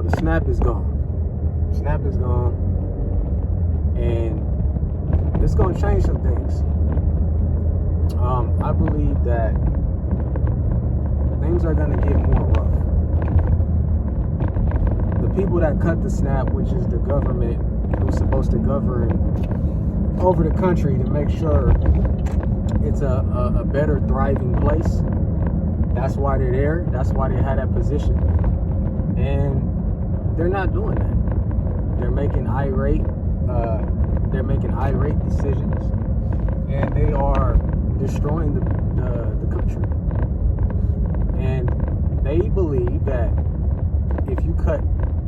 know, the SNAP is gone. SNAP is gone, and it's going to change some things. I believe that things are going to get more rough. The people that cut the SNAP, which is the government who's supposed to govern over the country to make sure it's a better thriving place, that's why they're there. That's why they had that position. And they're not doing that. They're making irate decisions, and they are destroying the country. And they believe that if you cut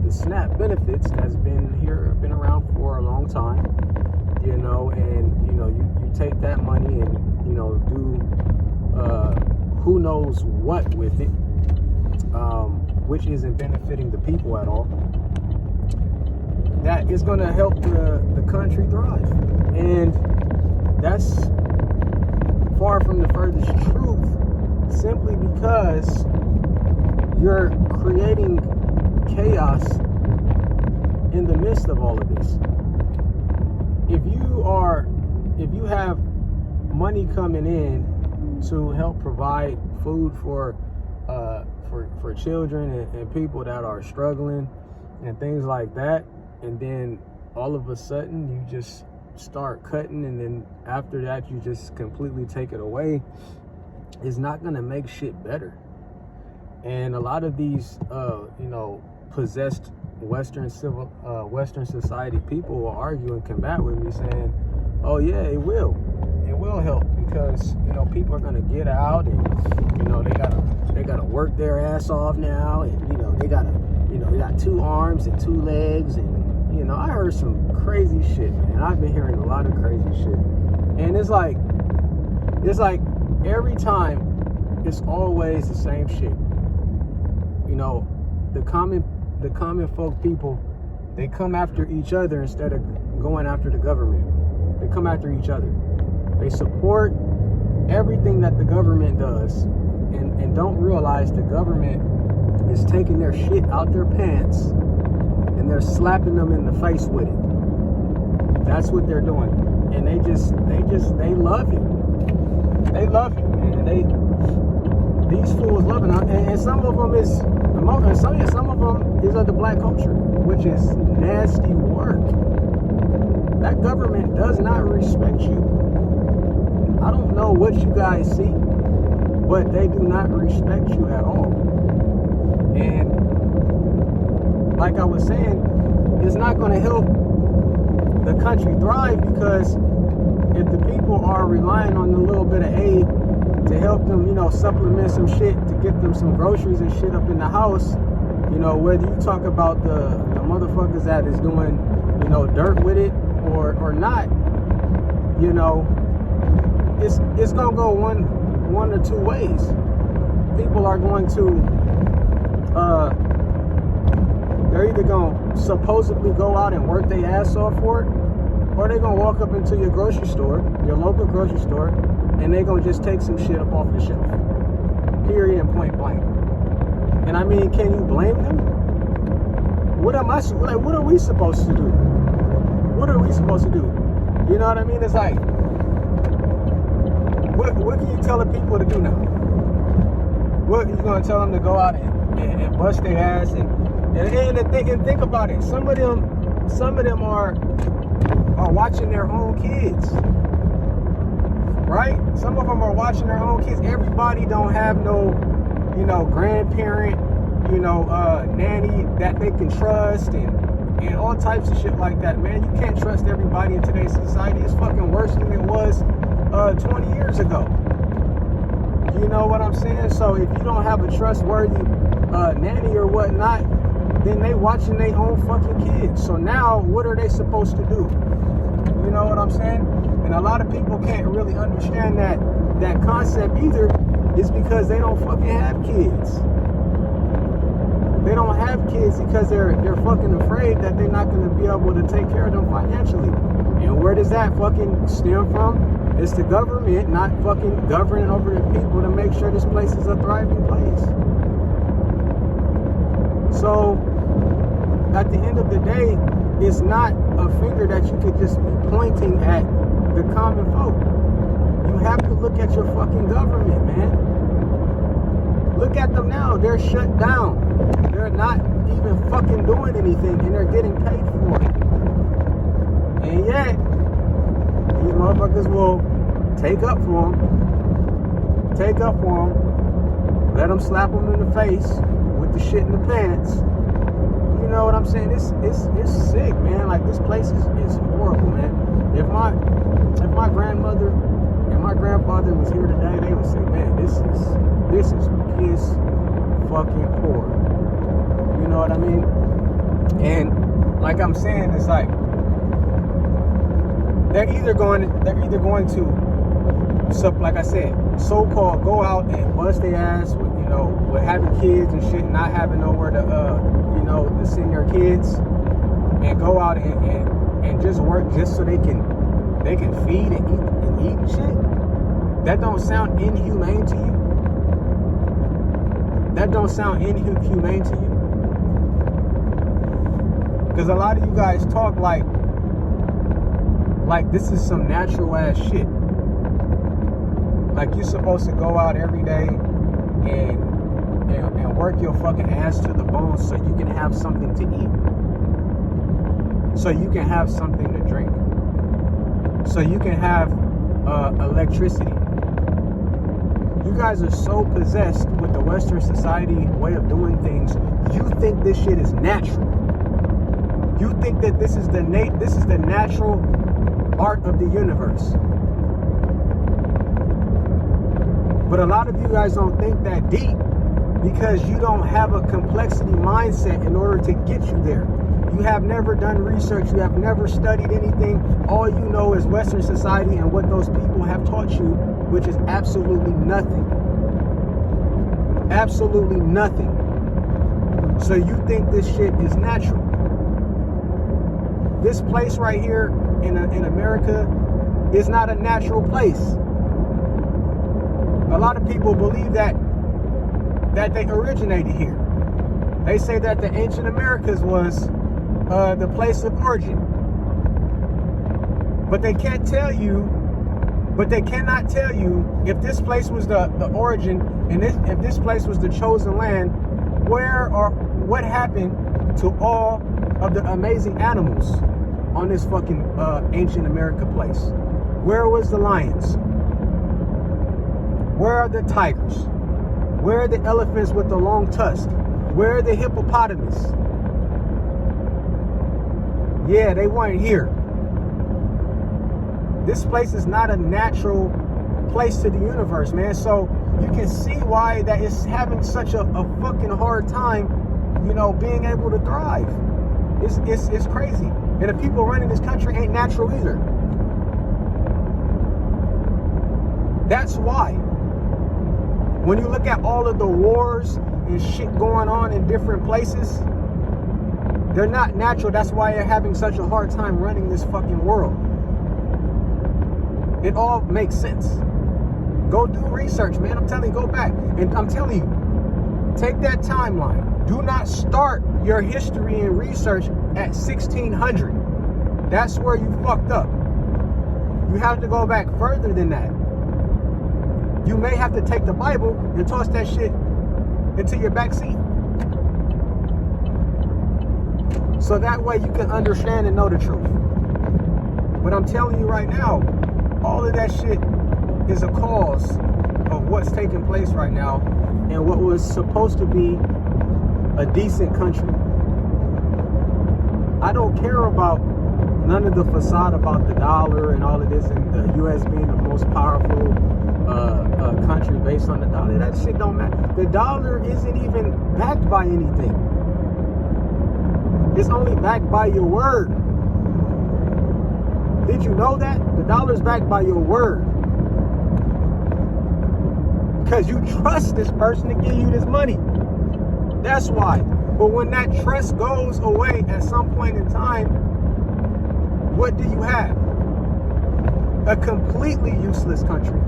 the SNAP benefits that's been around for a long time, you know, and you take that money and do who knows what with it, which isn't benefiting the people at all, that is going to help the country thrive. And that's far from the furthest truth, simply because you're creating chaos in the midst of all of this. If you have money coming in to help provide food for children and people that are struggling and things like that, and then all of a sudden you just start cutting, and then after that you just completely take it away, it's not gonna make shit better. And a lot of these possessed Western society people will argue and combat with me, saying, oh yeah, it will help, because people are gonna get out, and they gotta work their ass off now, and they got 2 arms and 2 legs, and I heard some crazy shit, man. I've been hearing a lot of crazy shit, and it's like every time it's always the same shit. The common folk people, they come after each other instead of going after the government. They come after each other. They support everything that the government does, and don't realize the government is taking their shit out their pants and they're slapping them in the face with it. That's what they're doing. And they love it. They love it, man. These fools love it. And some of them is some of them is of the black culture, which is nasty work. That government does not respect you. I don't know what you guys see, but they do not respect you at all. And like I was saying, it's not going to help the country thrive, because if the people are relying on a little bit of aid to help them, supplement some shit, to get them some groceries and shit up in the house, whether you talk about the motherfuckers that is doing, dirt with it or not, it's gonna go one or two ways. People are going to they're either gonna supposedly go out and work their ass off for it, or they're gonna walk up into your grocery store, your local grocery store, and they're gonna just take some shit up off the shelf. Period and point blank. And I mean, can you blame them? What are we supposed to do? What are we supposed to do? You know what I mean? It's like, what can you tell the people to do now? What, you gonna tell them to go out and bust their ass and think about it. Some of them are watching their own kids, right? Some of them are watching their own kids. Everybody don't have no, grandparent, nanny that they can trust, and all types of shit like that, man. You can't trust everybody in today's society. It's fucking worse than it was 20 years ago. You know what I'm saying? So if you don't have a trustworthy nanny or whatnot, then they watching their own fucking kids. So now what are they supposed to do? You know what I'm saying? And a lot of people can't really understand that concept either, is because they don't fucking have kids. They don't have kids because they're fucking afraid that they're not going to be able to take care of them financially. And where does that fucking stem from? It's the government not fucking governing over the people to make sure this place is a thriving place. So at the end of the day, it's not a finger that you could just be pointing at the common folk. You have to look at your fucking government, man. Look at them now. They're shut down. They're not even fucking doing anything, and they're getting paid for it. And yet, these motherfuckers will take up for them. Take up for them. Let them slap them in the face with the shit in the pants. You know what I'm saying? It's sick, man. Like, this place is horrible, man. If my grandmother and my grandfather was here today, they would say, man, this is piss fucking poor. You know what I mean? And like I'm saying, it's like they're either going to, so like I said, so-called go out and bust their ass with, you know, with having kids and shit, not having nowhere to you know, to send their kids, and go out and just work just so they can feed and eat and shit. That don't sound inhumane to you? That don't sound inhumane to you? Because a lot of you guys talk like this is some natural ass shit. Like, you're supposed to go out every day and work your fucking ass to the bone so you can have something to eat. So you can have something to drink. So you can have electricity. You guys are so possessed with the Western society way of doing things. You think this shit is natural. You think that this is the natural art of the universe. But a lot of you guys don't think that deep because you don't have a complexity mindset in order to get you there. You have never done research. You have never studied anything. All you know is Western society and what those people have taught you, which is absolutely nothing. Absolutely nothing. So you think this shit is natural. This place right here in America is not a natural place. A lot of people believe that they originated here. They say that the ancient Americas was the place of origin. But they cannot tell you if this place was the origin, and if this place was the chosen land, what happened to all of the amazing animals on this fucking ancient America place? Where was the lions? Where are the tigers? Where are the elephants with the long tusks? Where are the hippopotamus? Yeah, they weren't here. This place is not a natural place to the universe, man. So you can see why that it's having such a fucking hard time, you know, being able to thrive. It's crazy. And the people running this country ain't natural either. That's why. When you look at all of the wars and shit going on in different places, they're not natural. That's why they're having such a hard time running this fucking world. It all makes sense. Go do research, man. I'm telling you, go back. And I'm telling you, take that timeline. Do not start your history and research at 1600. That's where you fucked up. You have to go back further than that. You may have to take the Bible and toss that shit into your back seat. So that way you can understand and know the truth. But I'm telling you right now, all of that shit is a cause of what's taking place right now and what was supposed to be a decent country. I don't care about none of the facade about the dollar and all of this and the U.S. being the most powerful country based on the dollar. That shit don't matter. The dollar isn't even backed by anything. It's only backed by your word. Did you know that? The dollar's backed by your word. Because you trust this person to give you this money. That's why. But when that trust goes away at some point in time, what do you have? A completely useless country.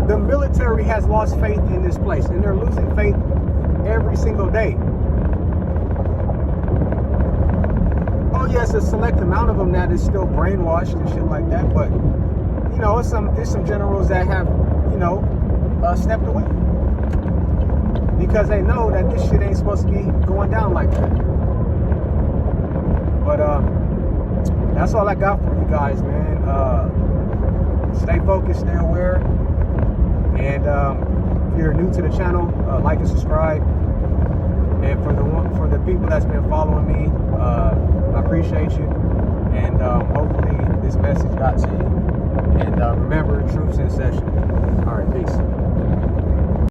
The military has lost faith in this place, and they're losing faith every single day. Oh yes, a select amount of them that is still brainwashed and shit like that, but you know, it's some generals that have, you know, stepped away because they know that this shit ain't supposed to be going down like that. But that's all I got for you guys, man. Stay focused, stay aware, and if you're new to the channel, like and subscribe. And for the people that's been following me, I appreciate you. And hopefully this message got to you. And remember, troops in session. All right, peace.